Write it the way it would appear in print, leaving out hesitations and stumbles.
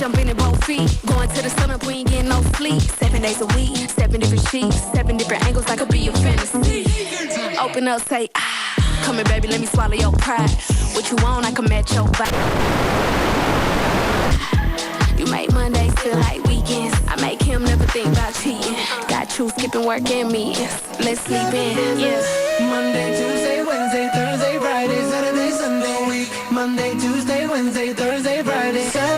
jumping in both feet. Going to the sun up, we ain't getting no sleep. 7 days a week, 7 different sheets, 7 different angles, I could be your fantasy. Open up, say, ah. Come here, baby, let me swallow your pride. What you want, I can match your vibe. You make Mondays feel like weekends. I make him never think about cheating. Got you skipping work and meetings. Let's sleep in, yeah. Monday, Tuesday, Wednesday, Thursday, Friday, Saturday, Sunday, week. Monday, Tuesday, Wednesday, Thursday, Friday, Saturday.